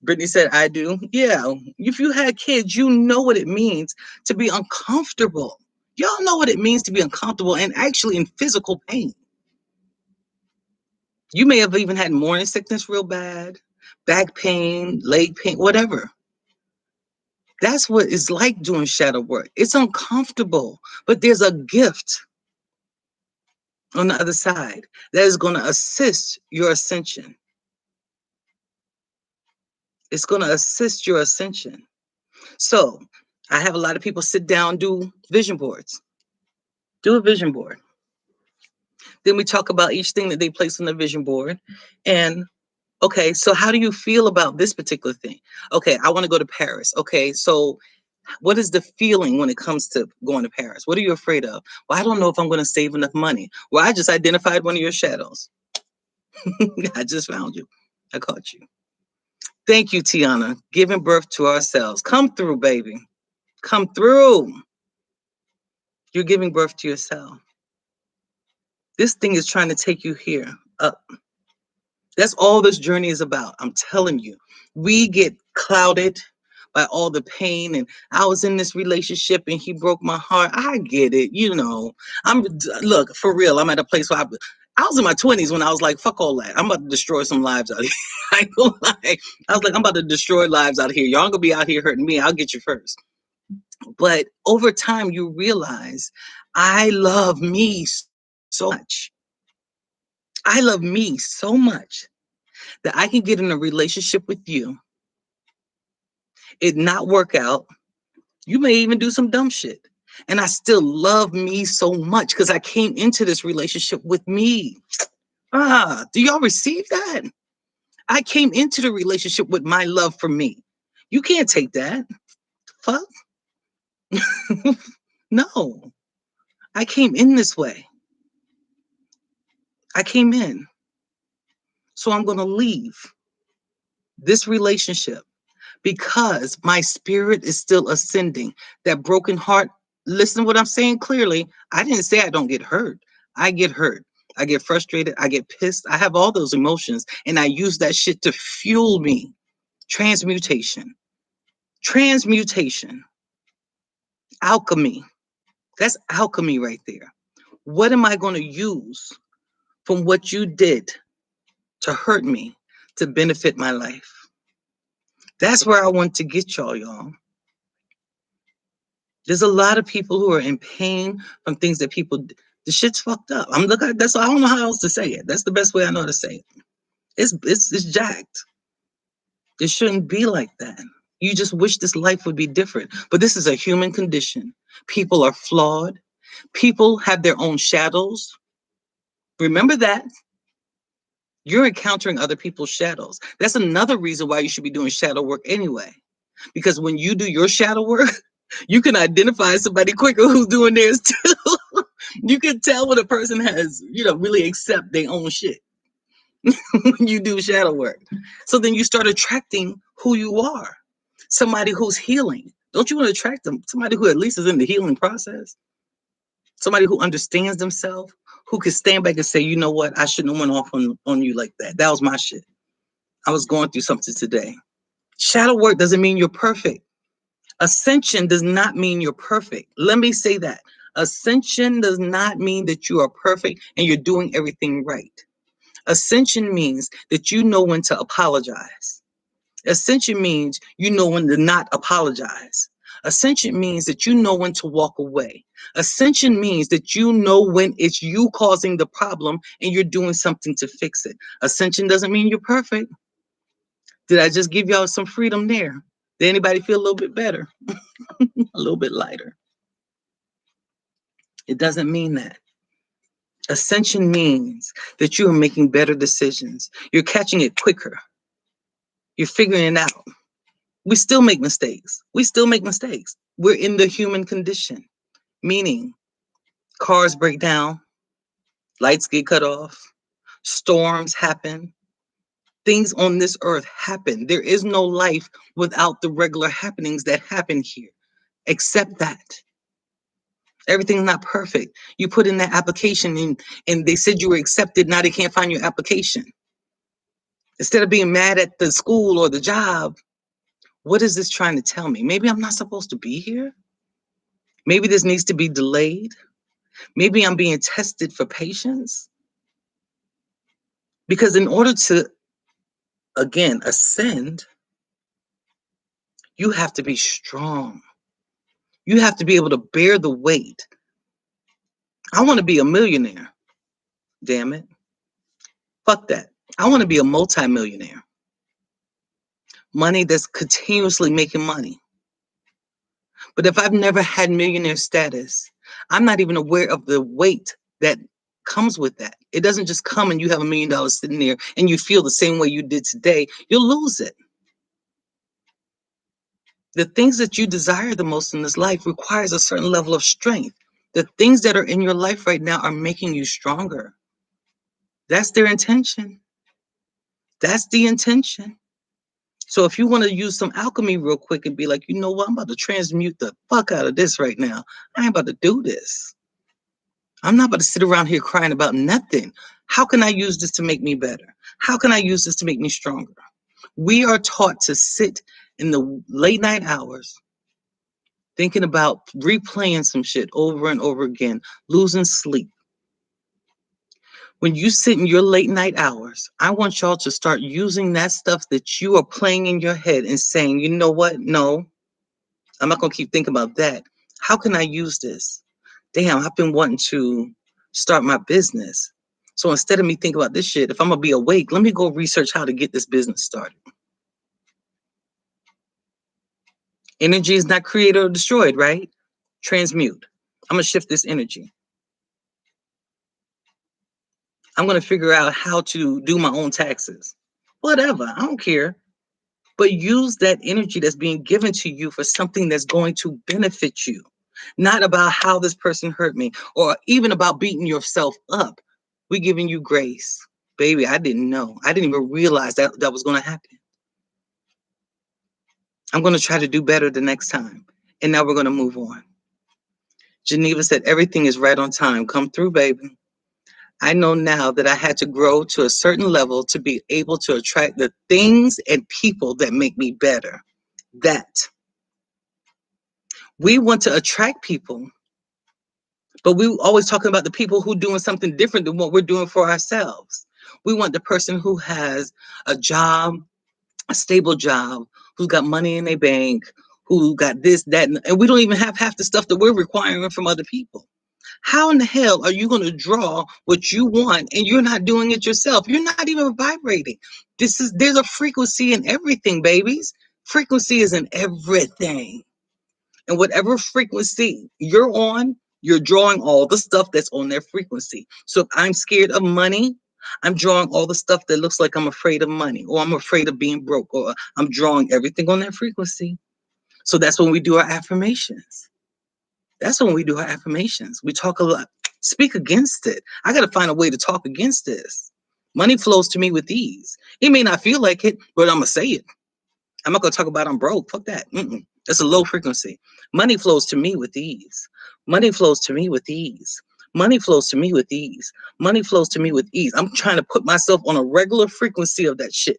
Brittany said, I do. Yeah. If you had kids, you know what it means to be uncomfortable. Y'all know what it means to be uncomfortable and actually in physical pain. You may have even had morning sickness real bad, back pain, leg pain, whatever. That's what it's like doing shadow work. It's uncomfortable, but there's a gift on the other side that is going to assist your ascension. It's going to assist your ascension. So I have a lot of people sit down, do vision boards. Do a vision board. Then we talk about each thing that they place on the vision board. And okay, so how do you feel about this particular thing? Okay, I want to go to Paris. Okay, so what is the feeling when it comes to going to Paris? What are you afraid of? Well, I don't know if I'm going to save enough money. Well, I just identified one of your shadows. I just found you. I caught you. Thank you, Tiana. Giving birth to ourselves. Come through, baby. Come through. You're giving birth to yourself. This thing is trying to take you here, up. That's all this journey is about. I'm telling you, we get clouded by all the pain. And I was in this relationship and he broke my heart. I get it. You know, look, for real, I'm at a place where I was in my 20s when I was like, fuck all that. I'm about to destroy some lives out here. I ain't gonna lie. I was like, I'm about to destroy lives out here. Y'all gonna be out here hurting me. I'll get you first. But over time, you realize I love me so much. I love me so much that I can get in a relationship with you it not work out. You may even do some dumb shit. And I still love me so much because I came into this relationship with me. Do y'all receive that? I came into the relationship with my love for me. You can't take that. Fuck. No. I came in this way. I came in. So I'm going to leave this relationship because my spirit is still ascending. That broken heart, listen to what I'm saying clearly. I didn't say I don't get hurt. I get hurt. I get frustrated. I get pissed. I have all those emotions, and I use that shit to fuel me. Transmutation. Transmutation. Alchemy. That's alchemy right there. What am I going to use from what you did to hurt me to benefit my life? That's where I want to get y'all. There's a lot of people who are in pain from things that people, the shit's fucked up. I don't know how else to say it. That's the best way I know to say it. It's jacked. It shouldn't be like that. You just wish this life would be different. But this is a human condition. People are flawed. People have their own shadows. Remember that. You're encountering other people's shadows. That's another reason why you should be doing shadow work anyway. Because when you do your shadow work, you can identify somebody quicker who's doing theirs too. You can tell when a person has, really accept their own shit when you do shadow work. So then you start attracting who you are. Somebody who's healing. Don't you want to attract them? Somebody who at least is in the healing process. Somebody who understands themselves, who can stand back and say, you know what? I shouldn't have went off on you like that. That was my shit. I was going through something today. Shadow work doesn't mean you're perfect. Ascension does not mean you're perfect. Let me say that. Ascension does not mean that you are perfect and you're doing everything right. Ascension means that you know when to apologize. Ascension means you know when to not apologize. Ascension means that you know when to walk away. Ascension means that you know when it's you causing the problem and you're doing something to fix it. Ascension doesn't mean you're perfect. Did I just give y'all some freedom there? Did anybody feel a little bit better? A little bit lighter? It doesn't mean that. Ascension means that you are making better decisions. You're catching it quicker. You're figuring it out. We still make mistakes. We're in the human condition, meaning cars break down, lights get cut off, storms happen. Things on this earth happen. There is no life without the regular happenings that happen here. Accept that. Everything's not perfect. You put in that application and they said you were accepted. Now they can't find your application. Instead of being mad at the school or the job, what is this trying to tell me? Maybe I'm not supposed to be here. Maybe this needs to be delayed. Maybe I'm being tested for patience. Because in order to, again, ascend, you have to be strong. You have to be able to bear the weight. I want to be a millionaire. Damn it. Fuck that. I want to be a multimillionaire. Money that's continuously making money. But if I've never had millionaire status, I'm not even aware of the weight that comes with that. It doesn't just come and you have $1 million sitting there and you feel the same way you did today. You'll lose it. The things that you desire the most in this life requires a certain level of strength. The things that are in your life right now are making you stronger. That's their intention. That's the intention. So if you want to use some alchemy real quick and be like, you know what, I'm about to transmute the fuck out of this right now. I ain't about to do this. I'm not about to sit around here crying about nothing. How can I use this to make me better? How can I use this to make me stronger? We are taught to sit in the late night hours thinking about replaying some shit over and over again, losing sleep. When you sit in your late night hours, I want y'all to start using that stuff that you are playing in your head and saying, you know what? No, I'm not going to keep thinking about that. How can I use this? Damn, I've been wanting to start my business. So instead of me thinking about this shit, if I'm going to be awake, let me go research how to get this business started. Energy is not created or destroyed, right? Transmute. I'm going to shift this energy. I'm going to figure out how to do my own taxes. Whatever. I don't care. But use that energy that's being given to you for something that's going to benefit you. Not about how this person hurt me or even about beating yourself up. We're giving you grace. Baby, I didn't know. I didn't even realize that was going to happen. I'm going to try to do better the next time. And now we're going to move on. Geneva said, everything is right on time. Come through, baby. I know now that I had to grow to a certain level to be able to attract the things and people that make me better. That. We want to attract people, but we always talking about the people who doing something different than what we're doing for ourselves. We want the person who has a job, a stable job, who's got money in their bank, who got this, that, and we don't even have half the stuff that we're requiring from other people. How in the hell are you going to draw what you want and you're not doing it yourself? You're not even vibrating. There's a frequency in everything, babies. Frequency is in everything. And whatever frequency you're on, you're drawing all the stuff that's on their frequency. So if I'm scared of money, I'm drawing all the stuff that looks like I'm afraid of money, or I'm afraid of being broke, or I'm drawing everything on that frequency. So that's when we do our affirmations. That's when we do our affirmations. We talk a lot, speak against it. I got to find a way to talk against this. Money flows to me with ease. It may not feel like it, but I'm going to say it. I'm not going to talk about I'm broke. Fuck that. That's a low frequency. Money flows to me with ease. Money flows to me with ease. Money flows to me with ease. Money flows to me with ease. I'm trying to put myself on a regular frequency of that shit.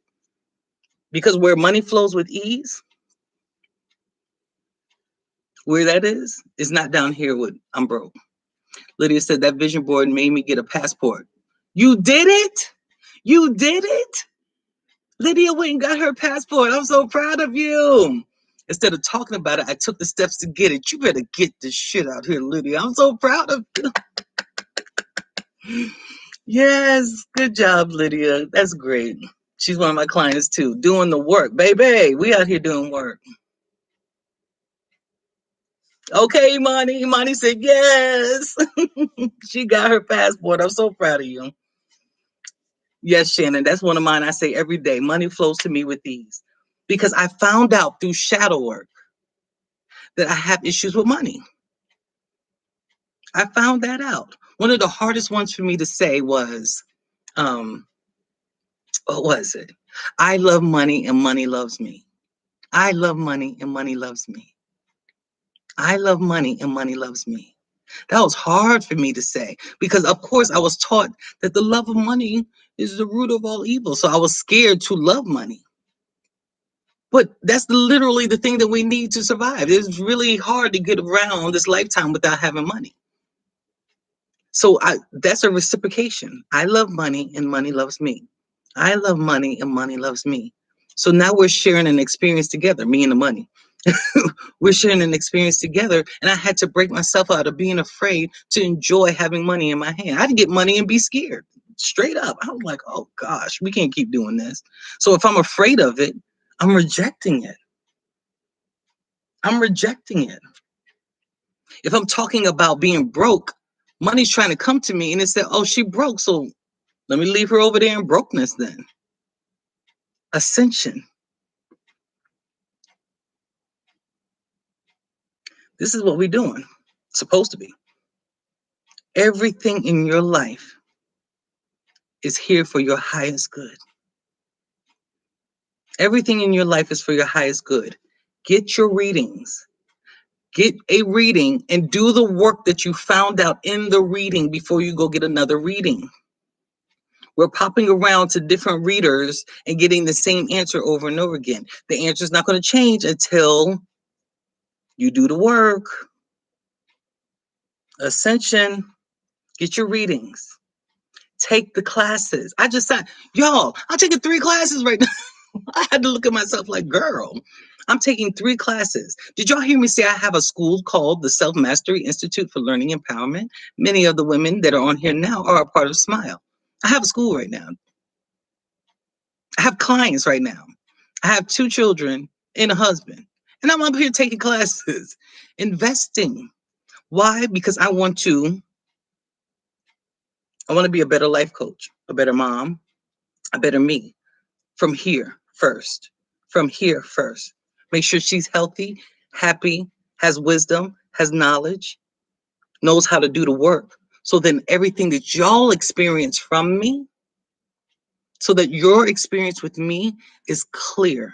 Because where money flows with ease, where that is not down here with I'm broke. Lydia said that vision board made me get a passport. You did it? You did it? Lydia went and got her passport. I'm so proud of you. Instead of talking about it, I took the steps to get it. You better get this shit out here, Lydia. I'm so proud of you. Yes, good job, Lydia. That's great. She's one of my clients too, doing the work. Baby, we out here doing work. Okay, Imani. Imani said yes. She got her passport. I'm so proud of you. Yes, Shannon, that's one of mine. I say every day, money flows to me with ease. Because I found out through shadow work that I have issues with money. I found that out. One of the hardest ones for me to say was, what was it? I love money and money loves me. I love money and money loves me. I love money and money loves me. That was hard for me to say because, of course, I was taught that the love of money is the root of all evil. So I was scared to love money. But that's literally the thing that we need to survive. It's really hard to get around this lifetime without having money. So that's a reciprocation. I love money and money loves me. I love money and money loves me. So now we're sharing an experience together, me and the money. We're sharing an experience together. And I had to break myself out of being afraid to enjoy having money in my hand. I'd get money and be scared. Straight up. I was like, oh gosh, we can't keep doing this. So if I'm afraid of it, I'm rejecting it. I'm rejecting it. If I'm talking about being broke, money's trying to come to me and it said, oh, she broke. So let me leave her over there in brokenness then. Ascension. This is what we're doing. It's supposed to be. Everything in your life is here for your highest good. Everything in your life is for your highest good. Get your readings. Get a reading and do the work that you found out in the reading before you go get another reading. We're popping around to different readers and getting the same answer over and over again. The answer is not going to change until you do the work. Ascension, get your readings. Take the classes. I just said, y'all, I'm taking 3 classes right now. I had to look at myself like, girl, I'm taking 3 classes. Did y'all hear me say I have a school called the Self-Mastery Institute for Learning Empowerment? Many of the women that are on here now are a part of Smile. I have a school right now. I have clients right now. I have 2 children and a husband. And I'm up here taking classes, investing. Why? Because I want to be a better life coach, a better mom, a better me from here first. From here first. Make sure she's healthy, happy, has wisdom, has knowledge, knows how to do the work. So then everything that y'all experience from me, so that your experience with me is clear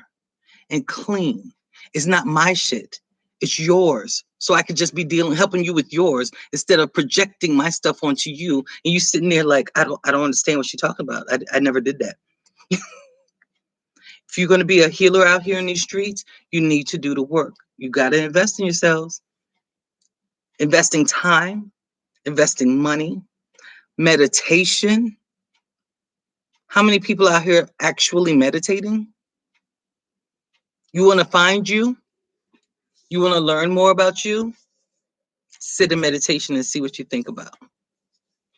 and clean. It's not my shit. It's yours. So I could just be helping you with yours instead of projecting my stuff onto you. And you sitting there like, I don't understand what you're talking about. I never did that. If you're going to be a healer out here in these streets, you need to do the work. You got to invest in yourselves. Investing time, investing money, meditation. How many people out here actually meditating? You want to find you? You want to learn more about you? Sit in meditation and see what you think about.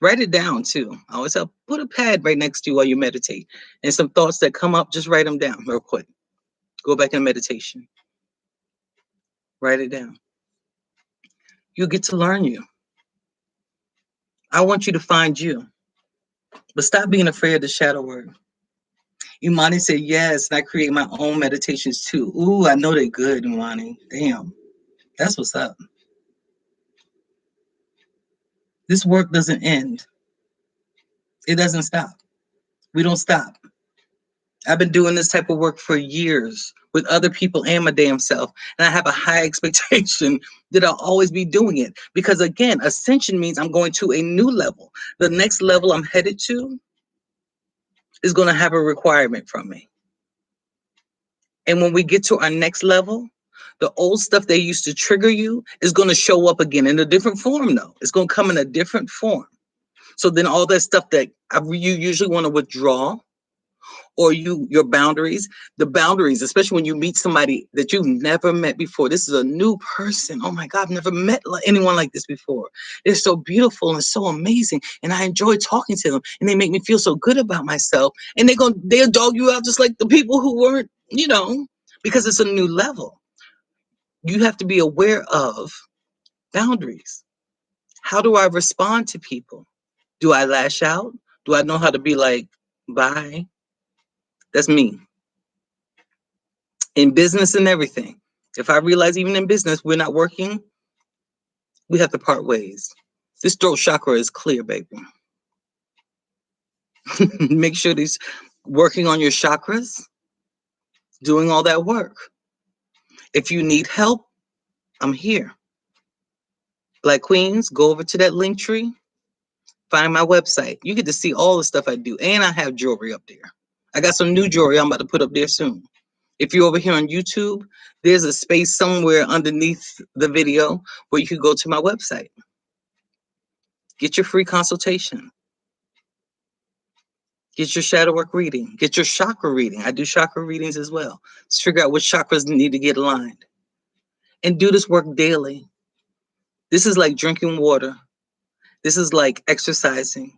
Write it down too. I always tell, put a pad right next to you while you meditate. And some thoughts that come up, just write them down real quick. Go back in meditation. Write it down. You get to learn you. I want you to find you. But stop being afraid of the shadow work. Imani said, yes, and I create my own meditations too. Ooh, I know they're good, Imani. Damn. That's what's up. This work doesn't end. It doesn't stop. We don't stop. I've been doing this type of work for years with other people and my damn self. And I have a high expectation that I'll always be doing it. Because again, ascension means I'm going to a new level. The next level I'm headed to is going to have a requirement from me. And when we get to our next level, the old stuff they used to trigger you is going to show up again in a different form, though. It's going to come in a different form. So then all that stuff that you usually want to withdraw, or your boundaries, the boundaries, especially when you meet somebody that you've never met before. This is a new person. Oh my God, I've never met anyone like this before. They're so beautiful and so amazing. And I enjoy talking to them and they make me feel so good about myself. And they'll dog you out just like the people who weren't, because it's a new level. You have to be aware of boundaries. How do I respond to people? Do I lash out? Do I know how to be like, bye? That's me. In business and everything. If I realize even in business, we're not working, we have to part ways. This throat chakra is clear, baby. Make sure these working on your chakras, doing all that work. If you need help, I'm here. Black Queens, go over to that link tree, find my website. You get to see all the stuff I do. And I have jewelry up there. I got some new jewelry I'm about to put up there soon. If you're over here on YouTube, there's a space somewhere underneath the video where you can go to my website. Get your free consultation. Get your shadow work reading. Get your chakra reading. I do chakra readings as well. Let's figure out which chakras need to get aligned. And do this work daily. This is like drinking water. This is like exercising.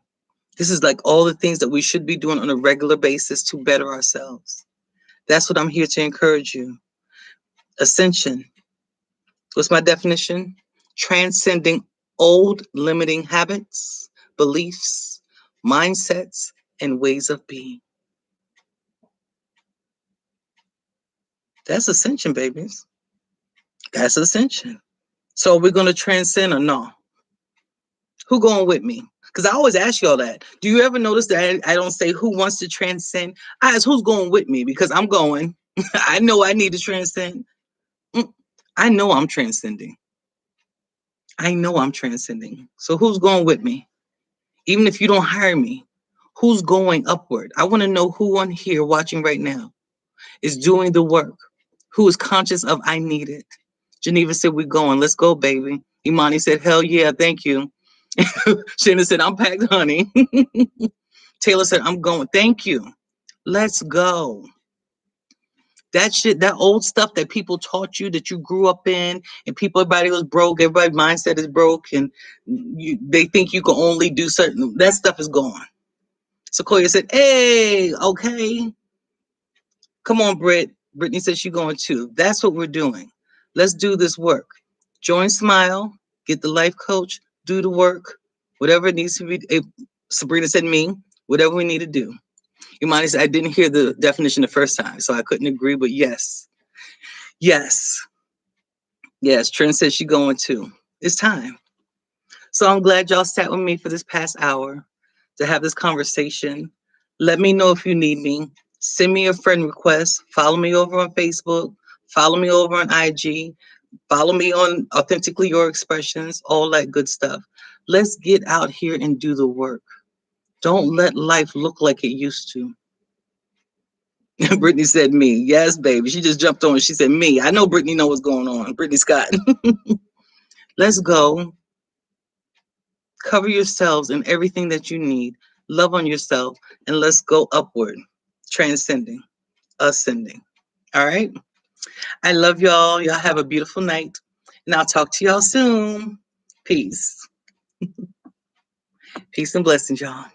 This is like all the things that we should be doing on a regular basis to better ourselves. That's what I'm here to encourage you. Ascension. What's my definition? Transcending old limiting habits, beliefs, mindsets, and ways of being. That's ascension, babies. That's ascension. So we're going to transcend or no? Who going with me? Because I always ask y'all that. Do you ever notice that I don't say who wants to transcend? I ask who's going with me because I'm going. I know I need to transcend. I know I'm transcending. I know I'm transcending. So who's going with me? Even if you don't hire me, who's going upward? I want to know who on here watching right now is doing the work, who is conscious of I need it. Geneva said, we're going. Let's go, baby. Imani said, hell yeah, thank you. Shannon said, I'm packed, honey. Taylor said, I'm going. Thank you. Let's go. That shit, that old stuff that people taught you that you grew up in, and everybody was broke, everybody's mindset is broke, and they think you can only do certain, that stuff is gone. Sequoia said, hey, okay. Come on, Britt. Brittany said she's going too. That's what we're doing. Let's do this work. Join Smile, get the life coach, do the work, whatever it needs to be. Sabrina said me, whatever we need to do. Imani said, I didn't hear the definition the first time, so I couldn't agree, but yes. Yes. Yes. Trent said she going too. It's time. So I'm glad y'all sat with me for this past hour to have this conversation. Let me know if you need me. Send me a friend request. Follow me over on Facebook. Follow me over on IG. Follow me on Authentically Your Expressions, all that good stuff. Let's get out here and do the work. Don't let life look like it used to. Brittany said me. Yes, baby. She just jumped on. She said me. I know Brittany know what's going on. Brittany Scott. Let's go. Cover yourselves in everything that you need. Love on yourself. And let's go upward. Transcending. Ascending. All right? I love y'all. Y'all have a beautiful night. And I'll talk to y'all soon. Peace. Peace and blessings, y'all.